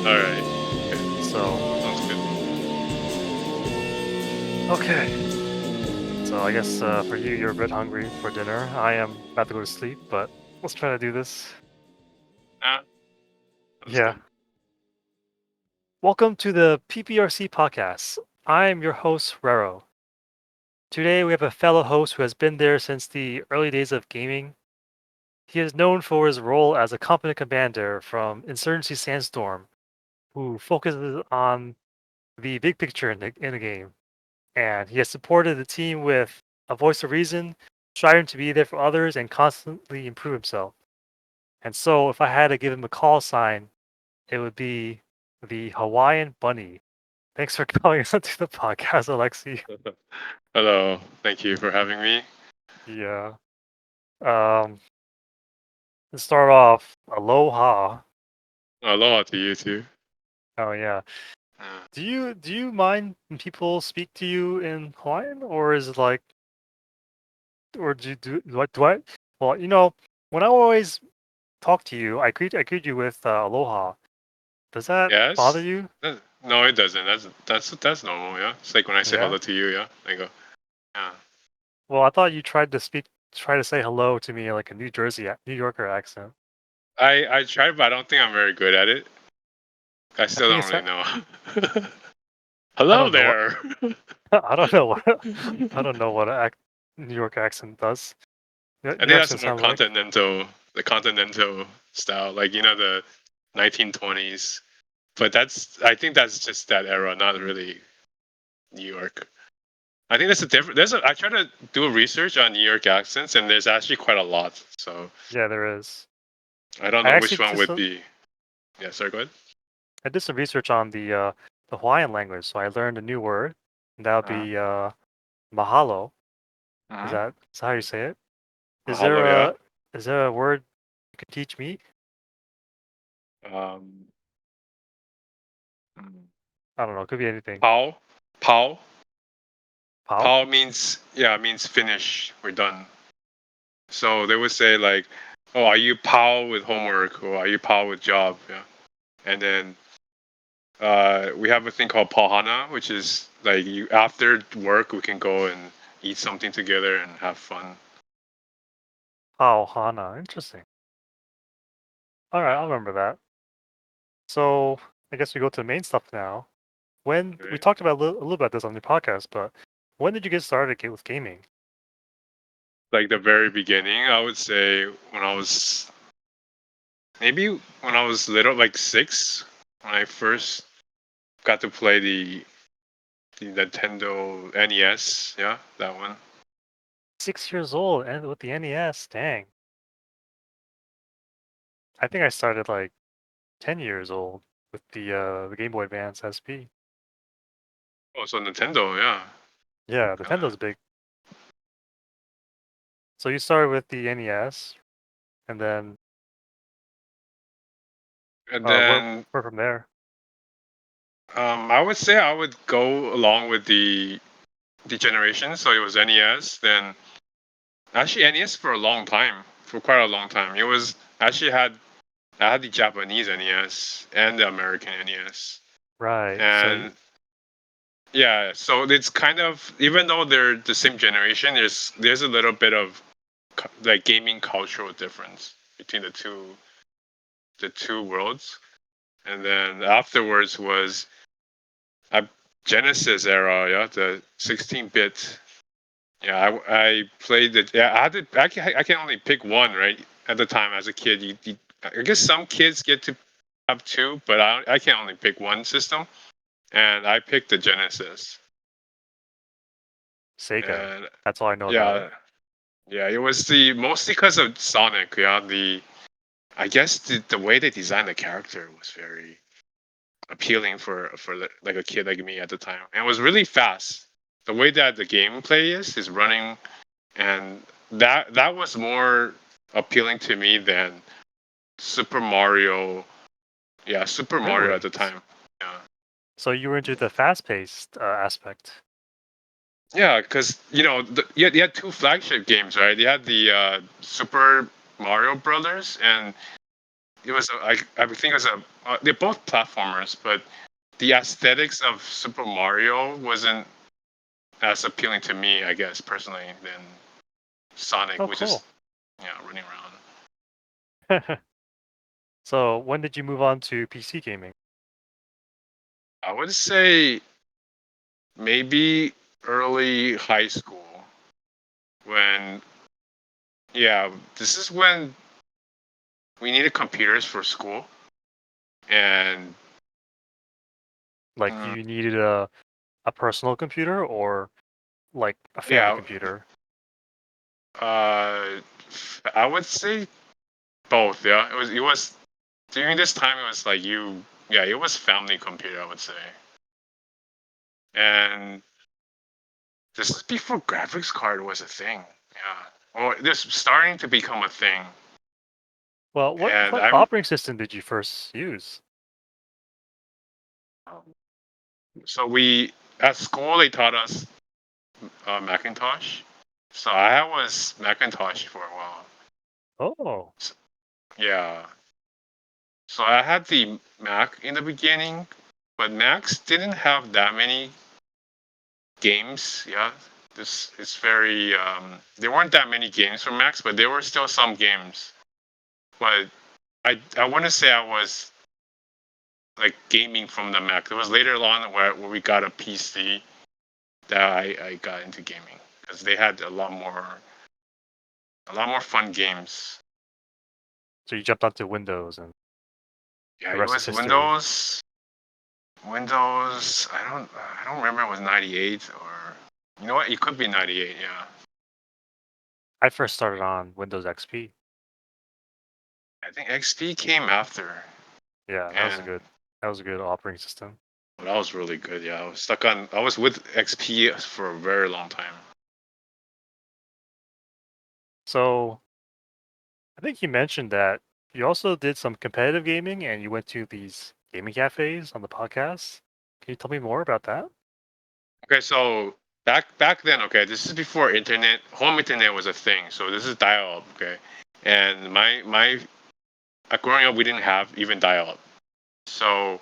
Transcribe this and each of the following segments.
All right. Okay. So, Sounds good. okay. So I guess for you, you're a bit hungry for dinner. I am about to go to sleep, but let's try to do this. Ah, sounds Yeah. good. Welcome to the PPRC podcast. I'm your host, Rero. Today we have a fellow host who has been there since the early days of gaming. He is known for his role as a company commander from Insurgency Sandstorm, who focuses on the big picture in the game. And he has supported the team with a voice of reason, striving to be there for others and constantly improve himself. And so, if I had to give him a call sign, it would be the Hawaiian Bunny. Thanks for coming onto the podcast, Alexi. Hello. Thank you for having me. Yeah. Um, to start off, aloha. Aloha to you too. Oh yeah. Uh, Do you mind when people speak to you in Hawaiian, or is it like, or do I? Well, when I always talk to you, I greet you with aloha. Does that bother yes. you? No, it doesn't. That's normal. Yeah. It's like when I say Yeah. hello to you. Yeah. I go. Yeah. Well, I thought you try to say hello to me like a New Yorker accent. I tried, but I don't think I'm very good at it. I I still think don't it's really know. I Hello don't know what there. I don't know what I don't know what New York accent does. I Your think that's accent more sounds like the continental style, like the 1920s. But I think that's just that era, not really New York. I think that's a different. I try to do a research on New York accents, and there's actually quite a lot. So yeah, there is. I don't I know which actually one did would some be. Yeah, sorry, go ahead. I did some research on the Hawaiian language, so I learned a new word. And that would Uh, be mahalo. uh-huh. Is that how you say it? Is Mahalo, there yeah. a word you could teach me? Um, mm, I don't know. It could be anything. Pao, Pao, Pao? Pao means finish. We're done. So they would say like, "Oh, are you Pao with homework or are you Pao with job?" Yeah, and then we have a thing called Pauhana, which is like you after work we can go and eat something together and have fun. Pao Hana. Interesting. All right, I'll Yeah. remember that. So I guess we go to the main stuff now. When we Okay. talked about a little about this on the podcast, but when did you get started with gaming? Like the very beginning, I would say when I was maybe when I was little, like 6, when I first got to play the Nintendo NES. Yeah, that one. 6 years old and with the NES. Dang. I think I started like 10 years old with the Game Boy Advance SP. Oh, so Nintendo, yeah. Yeah, Uh, Nintendo's big. So you started with the NES, and then and where then where from there? I would say I would go along with the generation. So it was NES, then actually NES for a long time, for quite a long time. It was actually had I had the Japanese NES and the American NES, Right. and yeah, so it's kind of even though they're the same generation, there's a little bit of like gaming cultural difference between the two worlds. And then afterwards was a Genesis era, yeah, the 16-bit. Yeah, I played it. Yeah, I can only pick one, right? At the time, as a kid, I guess some kids get to have two, but I can only pick one system, and I picked the Genesis. Sega. And That's all I know about it. yeah, yeah, it was the mostly because of Sonic. Yeah, I guess the way they designed the character was very appealing for like a kid like me at the time, and it was really fast. The way that the gameplay is running, and that was more appealing to me than Super Mario. Yeah, Super Mario at Really? the time. Yeah, So you were into the fast-paced aspect. yeah, because you had two flagship games, right? You had the Super Mario Brothers, and it was I think it was a they're both platformers, but the aesthetics of Super Mario wasn't as appealing to me, I guess personally, than Sonic, Oh, which is cool. running around. So when did you move on to PC gaming? I would say maybe early high school when this is when we needed computers for school and Like mm, you needed a personal computer or like a family yeah computer? uh I would say both. Yeah, it was during this time. It was like it was family computer, I would say. And this is before graphics card was a thing. Yeah, or this starting to become a thing. Well, And what I'm operating system did you first use? so we at school they taught us Macintosh. So I was Macintosh for a while. Oh, S Yeah. So I had the Mac in the beginning, but Macs didn't have that many games. Yeah. This is very there weren't that many games for Macs, but there were still some games. But I want to say I was like gaming from the Mac. It was later on where we got a PC that I got into gaming because they had a lot more fun games. so you jumped onto Windows and Yeah, the it rest is was history. Windows. I don't remember it was 98 or you know what? It could be 98. Yeah, I first started on Windows XP. I think XP came after, Yeah, and that was a good operating system. that was really good. Yeah, I was with XP for a very long time. So I think you mentioned that you also did some competitive gaming and you went to these gaming cafes on the podcast. Can you tell me more about that? Okay, so back then, okay, this is before internet. Home internet was a thing. So this is dial-up. Okay, and my growing up, we didn't have even dial-up. So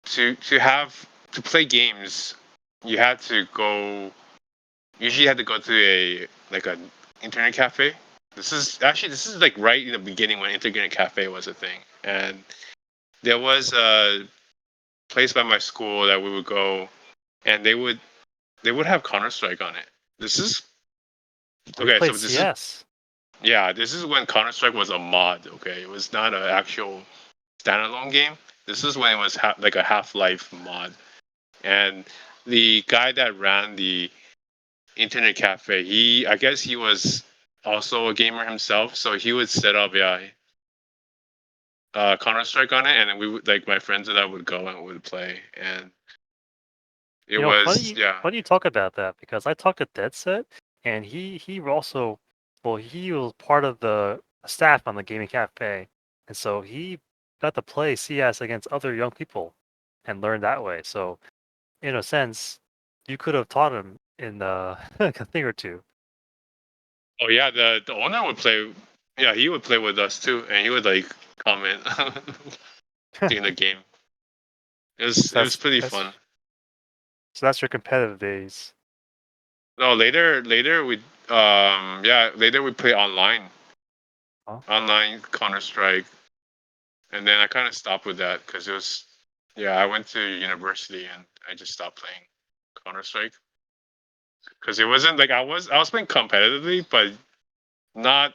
to play games, you had to go. Usually, you had to go to a like an internet cafe. This is like right in the beginning when internet cafe was a thing, and there was a place by my school that we would go, and they would have Counter Strike on it. This is We okay. So played this is CS. this is when Counter Strike was a mod. Okay, it was not an actual standalone game. This is when it was like a Half Life mod, and the guy that ran the internet cafe, I guess he was also a gamer himself, so he would set up Counter Strike on it, and then we would like my friends and I would go and would play, and it You know, was yeah. funny you talk about that because I talked to Dead Set and he also well he was part of the staff on the gaming cafe and so he got to play CS against other young people and learn that way. So in a sense, you could have taught him in a thing or two. Oh yeah, the owner would play. Yeah, he would play with us too, and he would like comment during the game. It was So it was pretty that's fun. that's your competitive days. No, later we later we play Huh? online Counter Strike, and then I kind of stopped with that because it was I went to university and I just stopped playing Counter Strike because it wasn't like I was playing competitively, but not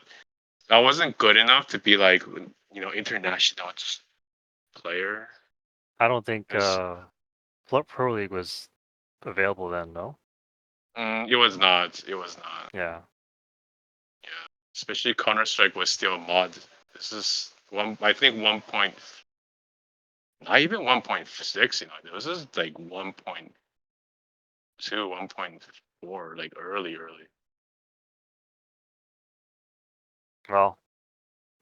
I wasn't good enough to be like international player. I don't think It's, Pro League was available then, no? it was not. It was not. Yeah. Yeah, especially Counter Strike was still a mod. This is one. I think 1. Not even 1.6. This is like 1.2, 1.4, like early. Well,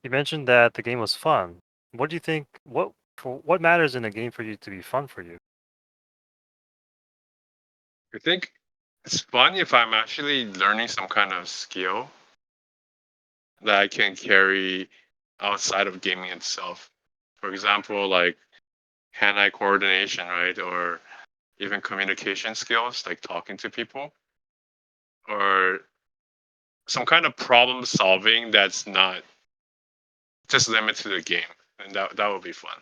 you mentioned that the game was fun. What do you think? What matters in a game for you to be fun for you? I think it's fun if I'm actually learning some kind of skill that I can carry outside of gaming itself. For example, like hand-eye coordination, right? Or even communication skills, like talking to people, or some kind of problem solving that's not just limited to the game. And that would be fun.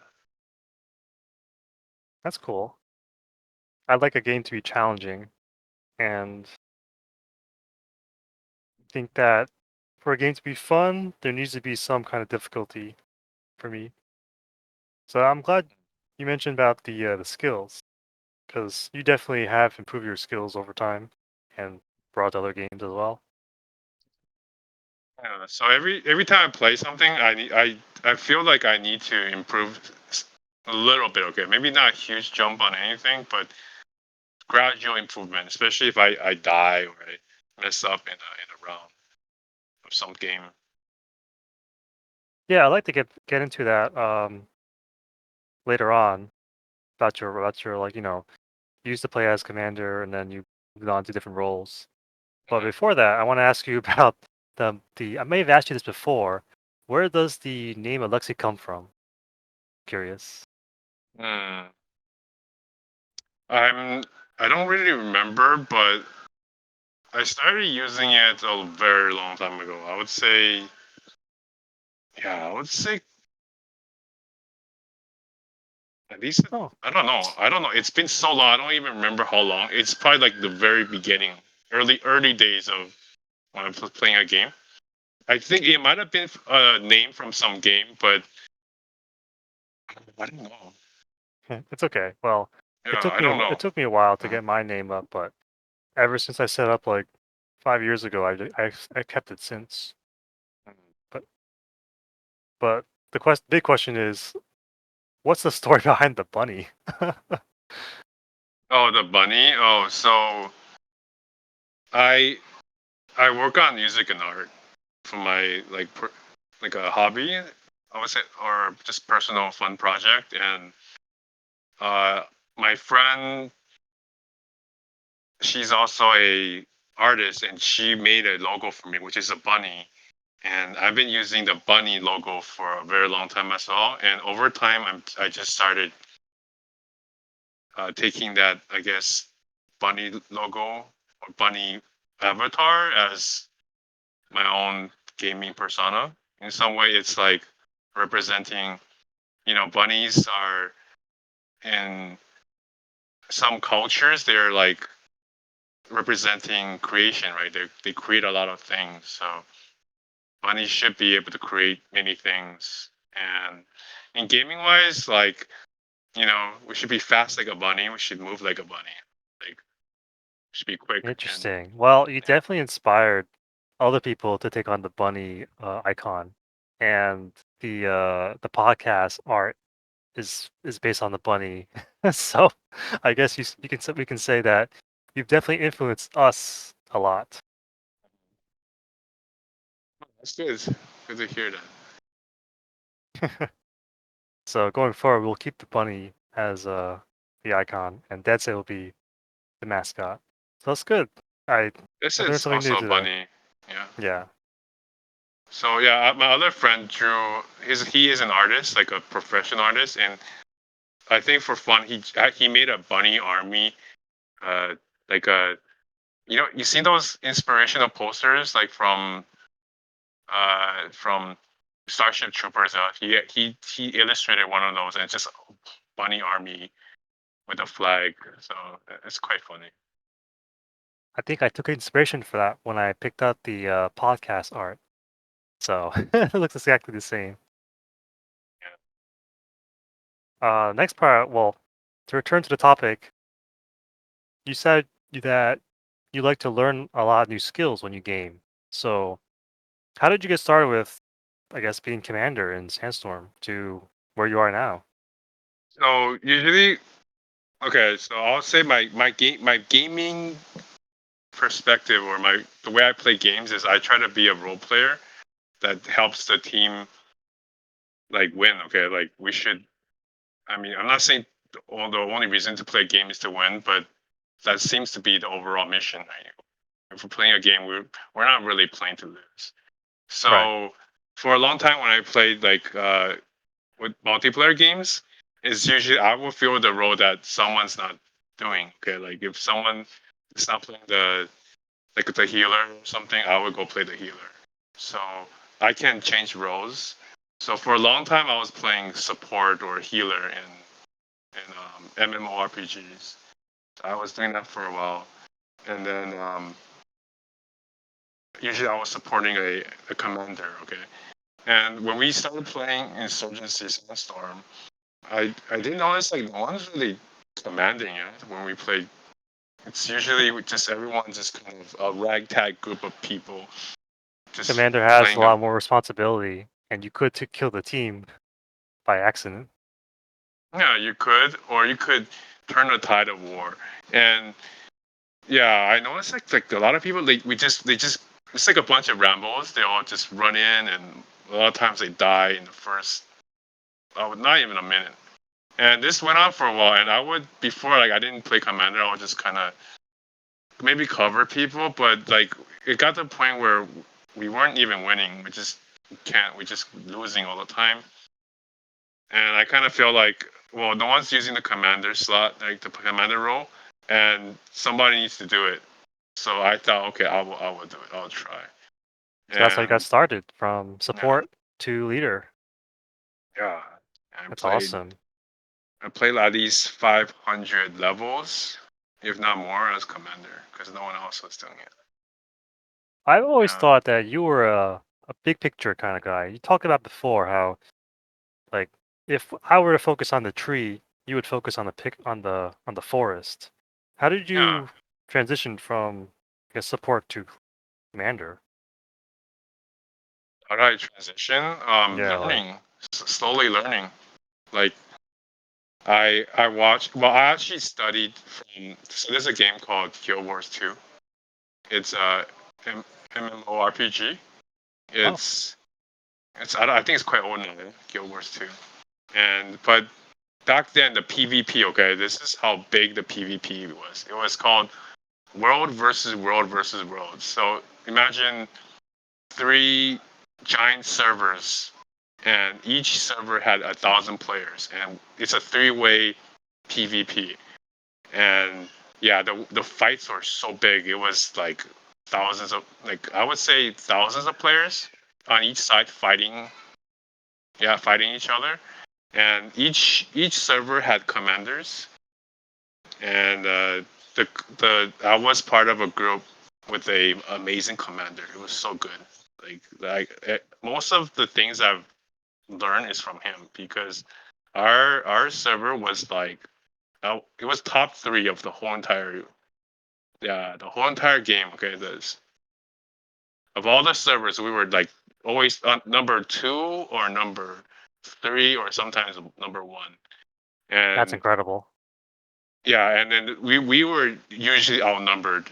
That's cool. I'd like a game to be challenging, and think that for a game to be fun, there needs to be some kind of difficulty for me. So I'm glad you mentioned about the skills, because you definitely have improved your skills over time and brought to other games as well. Yeah, so every time I play something, I feel like I need to improve a little bit. Okay, maybe not a huge jump on anything, but gradual improvement. Especially if I die or I mess up in a round of some game. Yeah, I'd like to get into that later on about your like you used to play as commander and then you moved on to different roles. But Mhm. before that, I want to ask you about the I may have asked you this before. Where does the name Alexi come from? Curious. Hmm. I'm I don't really remember, but I started using it a very long time ago. I would say, yeah, I would say at least Oh, I don't know. I don't know. It's been so long. I don't even remember how long. It's probably like the very beginning, early days of when I was playing a game. I think it might have been a name from some game, but I don't know. it's okay. Well, Yeah, I don't it know. took me a while to Uh, get my name up, but ever since I set up like 5 years ago, I kept it since. But but big question is, what's the story behind the bunny? oh, the bunny. Oh, so I I work on music and art for my like a hobby, I would say, or just personal fun project. And uh, my friend, she's also a artist, and she made a logo for me, which is a bunny. And I've been using the bunny logo for a very long time as well. And over time, I just started taking that, I guess, bunny logo or bunny avatar as my own gaming persona. In some way, it's like representing, bunnies are in some cultures, they're like representing creation, right? They create a lot of things. So bunnies should be able to create many things. And in gaming wise, like, we should be fast like a bunny. We should move like a bunny. Like, we should be quick and Interesting. Well, you yeah. definitely inspired other people to take on the bunny icon, and the podcast art is based on the bunny. So, I guess we can say that you've definitely influenced us a lot. That's good. Good to hear that. So going forward, we'll keep the bunny as the icon, and Dead will be the mascot. So that's good. I This I learned is something new also a today. bunny. Yeah. Yeah, So yeah, my other friend drew. He is an artist, like a professional artist, and I think for fun, he made a bunny army, like a you see those inspirational posters like from Starship Troopers. He illustrated one of those, and it's just a bunny army with a flag. So it's quite funny. I think I took inspiration for that when I picked out the podcast art. So it looks exactly the same. Yeah. Next part, well, to return to the topic, you said that you like to learn a lot of new skills when you game. So how did you get started with, I guess, being commander in Sandstorm to where you are now? So usually, okay. So I'll say my gaming perspective or the way I play games is I try to be a role player that helps the team like win. Okay, like we should. I mean, I'm not saying the only reason to play a game is to win, but that seems to be the overall mission. Right? If we're playing a game, we're not really playing to lose. Right. So for a long time when I played like with multiplayer games, it's usually I will feel the role that someone's not doing. Okay, like if someone is not playing the healer or something, I would go play the healer. So I can change roles. So for a long time, I was playing support or healer in MMORPGs. I was doing that for a while, and then usually I was supporting a commander. Okay, and when we started playing Insurgency Sandstorm, I didn't notice like no one's really commanding it when we play. It's usually just everyone just kind of a ragtag group of people just Commander has a playing a. lot more responsibility, and you could kill the team by accident. Yeah, you could, or you could turn the tide of war. And yeah, I noticed like a lot of people they just it's like a bunch of Rambos. They all just run in, and a lot of times they die in the first, oh, not even a minute. And this went on for a while. And I would before like I didn't play commander. I would just kind of maybe cover people, but like it got to the point where we weren't even winning. We just can't. We just losing all the time. And I kind of feel like, well, no one's using the commander slot, like the commander role, and somebody needs to do it. So I thought, okay, I will do it. I'll try. So that's how you got And started from yeah, support to leader. yeah, I That's played awesome. I played at least 500 levels, if not more, as commander, because no one else was doing it. I've always Yeah, thought that you were a big picture kind of guy. You talked about before how like if I were to focus on the tree, you would focus on the forest. How did yeah. you transition from I guess support to commander? How do I transition? Yeah, like Learning, slowly learning. Like I watched. Well, I actually studied from. So there's a game called Guild Wars 2. It's a MMORPG. oh, It's I think it's quite old now. Guild Wars 2. And but back then the PvP. Okay, this is how big the PvP was. It was called World versus World versus World. So imagine three giant servers, and each server had 1,000 players, and it's a three-way PvP. And yeah, the fights were so big. It was like thousands of, like I would say thousands of players on each side fighting. Yeah, fighting each other. And each server had commanders, and the I was part of a group with a amazing commander. It was so good. Most of the things I've learned is from him because our server was like it was top three of the whole entire, yeah, the whole entire game. Okay, this of all the servers, we were like always number two or number three or sometimes number one. that's And incredible. yeah, and then we were usually outnumbered,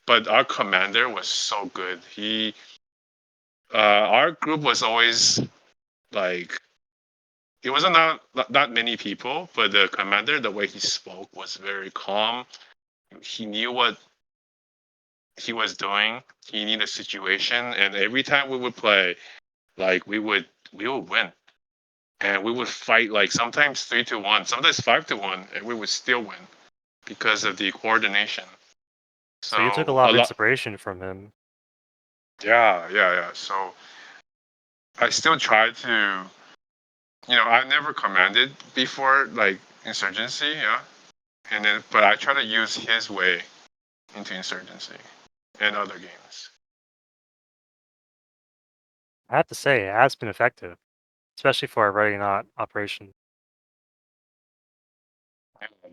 but our commander was so good. Our group was always like it wasn't not many people, but the commander, the way he spoke was very calm. He knew what he was doing. He knew the situation, and every time we would play, like we would win, and we would fight like sometimes 3-1, sometimes 5-1, and we would still win because of the coordination. So you took a So lot a of lot, inspiration from him. yeah, yeah, yeah. So I still try to, I never commanded before like insurgency, yeah, and then but I try to use his way into insurgency and other games. I have to say, it has been effective, especially for a ready not operation.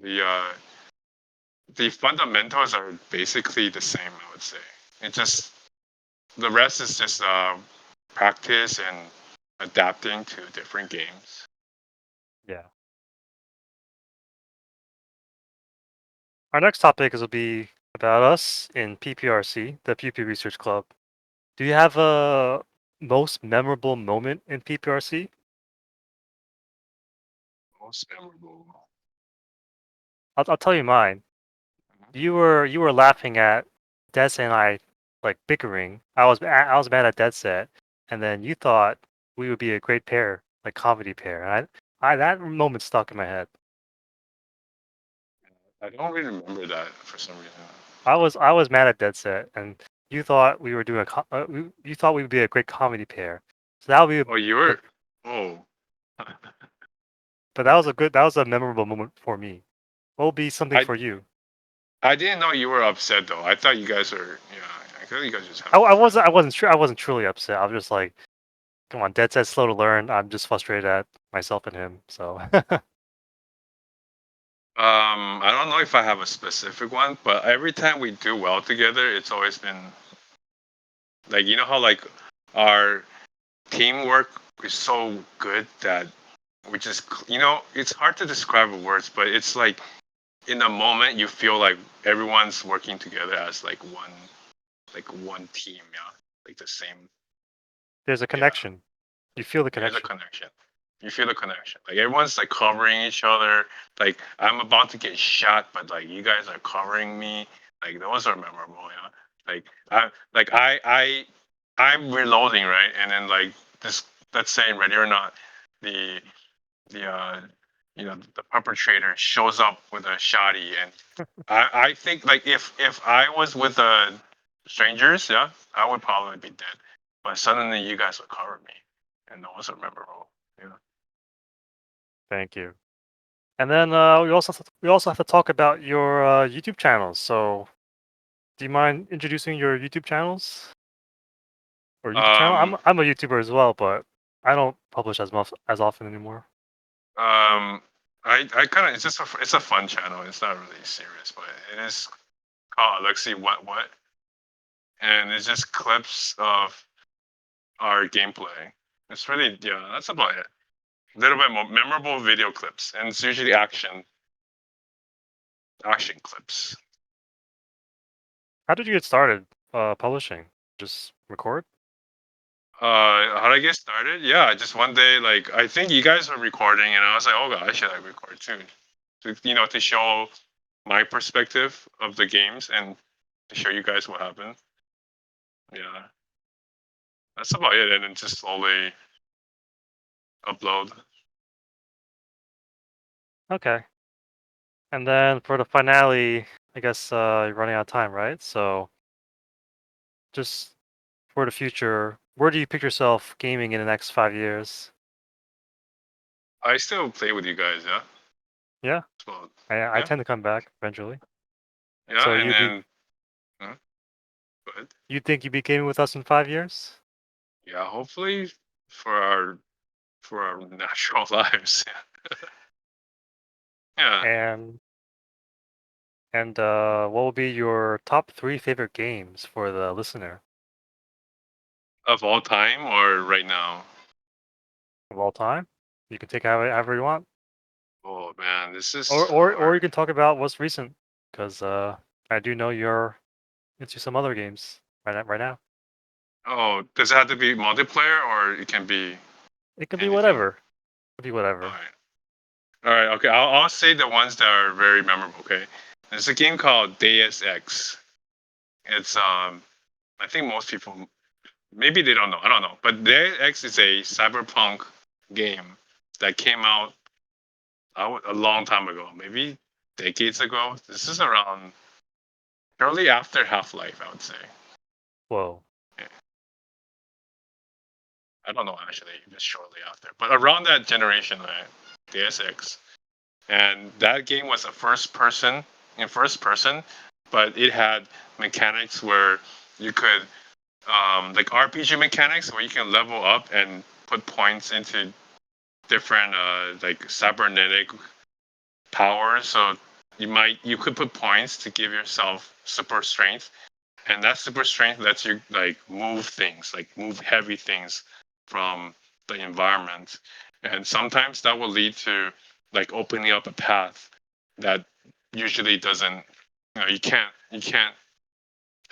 Yeah, the fundamentals are basically the same, I would say. It just the rest is just practice and adapting to different games. Yeah. Our next topic will be about us in PPRC, the PP Research Club. Do you have a most memorable moment in PPRC? Most memorable. I'll tell you mine. You were laughing at Des and I like bickering. I was mad at Dead Set, and then you thought we would be a great pair, like comedy pair. And I that moment stuck in my head. I don't really remember that for some reason. I was mad at Dead Set, and you thought we were doing you thought we would be a great comedy pair. So that would be, Oh, you but were. Oh, but that was a memorable moment for me. What will be something I for you? I didn't know you were upset though. I thought you guys were. Yeah, I thought you guys just I, having I fun. wasn't I wasn't sure I wasn't truly upset. I was just like, come on, Dead Set's slow to learn. I'm just frustrated at myself and him. So I don't know if I have a specific one, but every time we do well together, it's always been like how like our teamwork is so good that we just it's hard to describe with words, but it's like in a moment you feel like everyone's working together as like one team, yeah, like the same, there's a yeah. connection. You feel the There's a connection. connection. You feel the connection. Like everyone's like covering each other. Like I'm about to get shot, but like you guys are covering me. Like those are memorable, yeah. I'm reloading, right, and then like this, let's say ready or not, the the perpetrator shows up with a shotty, and I think like if I was with strangers, yeah, I would probably be dead. But suddenly you guys would cover me, and those are memorable. Yeah. Thank you. And then we also have to talk about your YouTube channels. So, do you mind introducing your YouTube channels or YouTube channel? Um. I'm a YouTuber as well, but I don't publish as often anymore. Um. I kind of it's a fun channel. It's not really serious, but it is called Alexi What, and it's just clips of our gameplay. It's really, yeah. That's about it. A little bit more memorable video clips, and it's usually action clips. How did you get started publishing? Just record? How did I get started? Yeah, just one day, like I think you guys were recording, and I was like, oh god, I should like record too, to show my perspective of the games and to show you guys what happened. Yeah, that's about it, and then just slowly upload. Okay. And then for the finale, I guess you're running out of time, right? So, just for the future, where do you pick yourself gaming in the next 5 years? I still play with you guys, yeah. Yeah, So I yeah, tend to come back eventually. So yeah, and then go ahead. you think you'd be gaming with us in 5 years? Yeah, hopefully for our natural lives. Yeah, And what will be your top three favorite games for the listener of all time or right now. of all time? You can take however you want, Oh man, this is or you hard. can talk about what's recent, because I do know you're into some other games right now. Oh, does it have to be multiplayer or it can be It can be anything? whatever. It can be All whatever. right. All right. Okay. I'll say the ones that are very memorable. Okay. There's a game called Deus Ex. It's I think most people maybe they don't know. I don't know. But Deus Ex is a cyberpunk game that came out a long time ago, maybe decades ago. This is around shortly after Half Life, I would say. Whoa. Yeah. I don't know actually, just shortly after, but around that generation, right? Deus Ex, and that game was a first person, but it had mechanics where you could like RPG mechanics where you can level up and put points into different like cybernetic powers. So you could put points to give yourself super strength, and that super strength lets you like move things, like move heavy things from the environment, and sometimes that will lead to like opening up a path that usually doesn't, you can't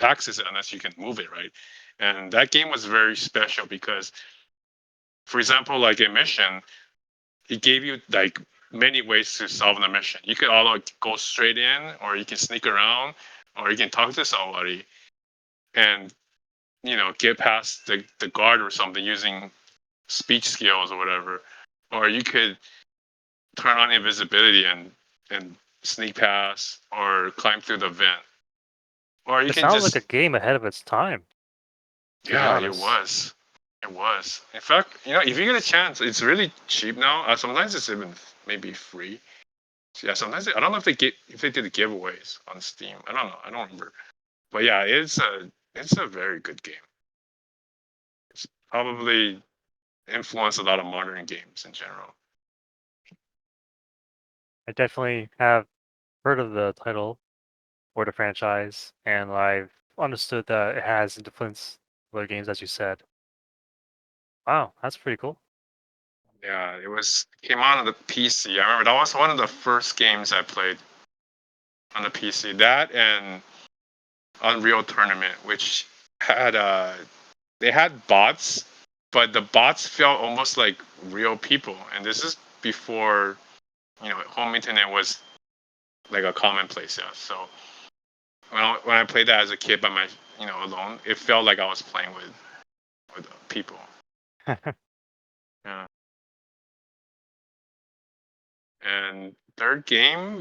access it unless you can move it, right? And that game was very special because, for example, like a mission, it gave you like many ways to solve the mission. You could either go straight in, or you can sneak around, or you can talk to somebody and get past the guard or something using speech skills or whatever, or you could turn on invisibility and sneak past or climb through the vent, or you It can sounds like a just game ahead of its time, to be yeah, it honest. was. It was. In fact, if you get a chance, it's really cheap now. Sometimes it's even maybe free. Yeah, sometimes I don't know if they did giveaways on Steam. I don't know. I don't remember. But yeah, it's a very good game. It's probably influenced a lot of modern games in general. I definitely have heard of the title or the franchise, and I've understood that it has influenced other games, as you said. Wow, that's pretty cool. Yeah, came out on the PC. I remember that was one of the first games I played on the PC. That and Unreal Tournament, which had they had bots, but the bots felt almost like real people. And this is before home internet was like a commonplace. Yeah, so when I played that as a kid by my alone, it felt like I was playing with people. Yeah. And third game,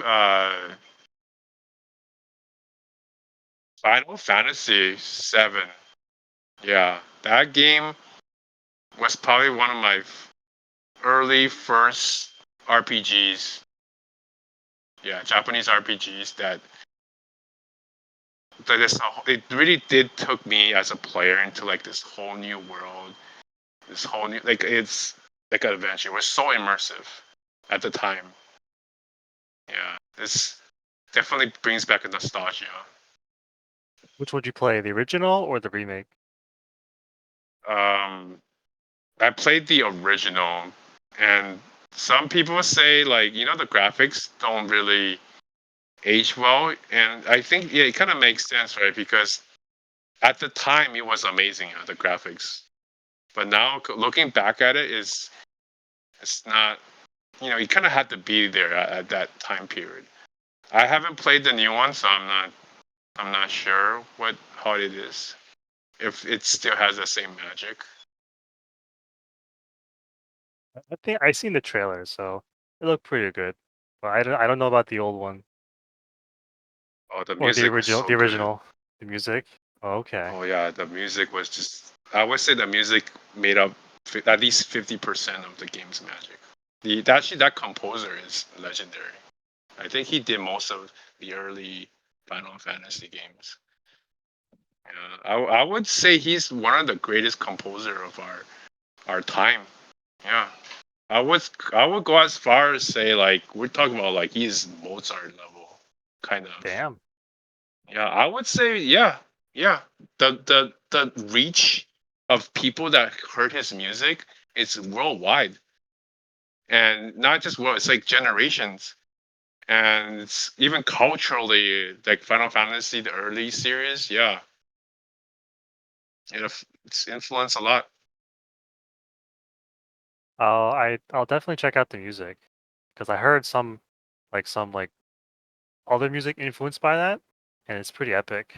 Final Fantasy VII. Yeah, that game was probably one of my early first RPGs. Yeah, Japanese RPGs it really did took me as a player into like this whole new world, this whole new like it's like an adventure. It was so immersive at the time. Yeah, this definitely brings back a nostalgia. Which would you play, the original or the remake? Um, I played the original, and some people say like the graphics don't really age well, and I think yeah, it kind of makes sense, right? Because at the time it was amazing, the graphics, but now looking back at it, it's not. You kind of had to be there at that time period. I haven't played the new one, so I'm not sure how it is. If it still has the same magic. I think I seen the trailer, so it looked pretty good. But I don't know about the old one Oh, the or the music was original. so The good. original, the music. Oh, okay, Oh yeah, the music was just. I would say the music made up at least 50% of the game's magic. Actually that composer is legendary. I think he did most of the early Final Fantasy games. I would say he's one of the greatest composer of our time. Yeah, I would go as far as say like we're talking about like he's Mozart level kind of. damn. Yeah, I would say yeah, yeah. The reach of people that heard his music is worldwide, and not just world. It's like generations, and it's even culturally like Final Fantasy, the early series. Yeah, it's influenced a lot. I'll definitely check out the music because I heard some other music influenced by that, and it's pretty epic.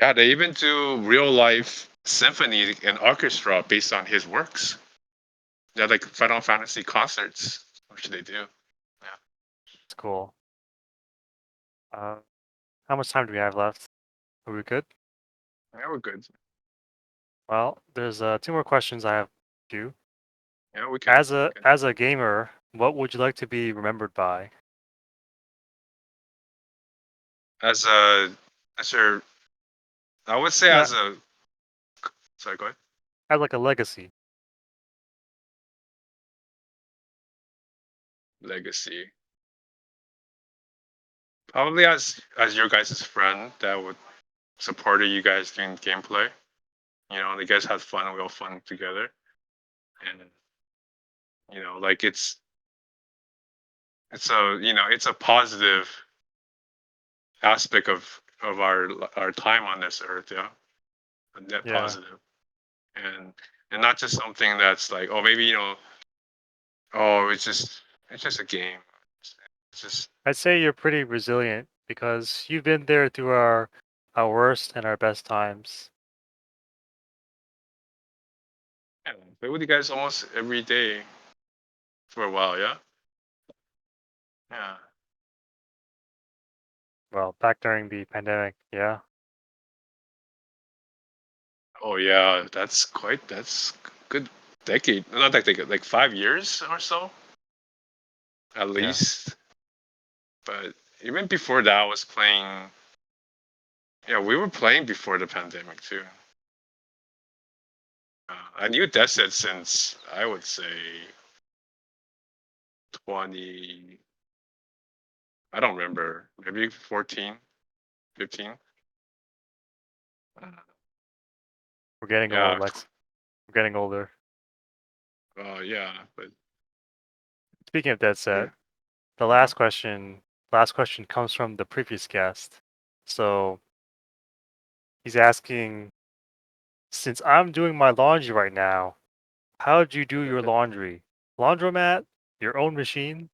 Yeah, they even do real life symphony and orchestra based on his works. They're like Final Fantasy concerts, which they do. Yeah, It's cool. Uh, how much time do we have left? Are we good? yeah, we're good. Well, there's two more questions I have for you. Yeah, we can. As a as a gamer, what would you like to be remembered by? As a, as your, I would say Yeah, as a, sorry, go ahead. as like a legacy. Legacy. Probably as your guys' friend that would supported you guys doing gameplay. You guys had fun, real fun together, and like it's a positive aspect of our time on this earth. Yeah, a net Yeah, positive, and and not just something that's like, oh, maybe oh, it's just a game. It's just I'd say you're pretty resilient because you've been there through our worst and our best times. yeah. played with you guys almost every day for a while. Yeah. Yeah. Well, back during the pandemic, yeah. Oh yeah, that's good decade. Not that decade, like 5 years or so at Yeah. least. But even before that, I was playing. Yeah, we were playing before the pandemic too. I knew Deset since I would say 20. I don't remember. Maybe 14, 15. Uh, We're getting old, yeah. Lex. We're getting older. Yeah. But Speaking of Dead yeah. Set, the Uh-huh. last question comes from the previous guest. So he's asking, since I'm doing my laundry right now, how'd you do your laundry? Laundromat? Your own machine?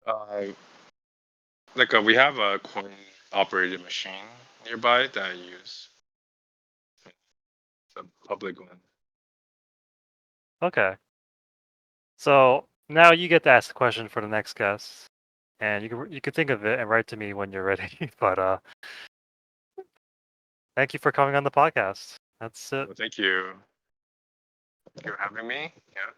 Uh, like we have a coin operated machine nearby that I use. It's a public one. Okay. So now you get to ask the question for the next guest, and you can think of it and write to me when you're ready. But thank you for coming on the podcast. That's it. Well, thank you. Thank you for having me. Yeah.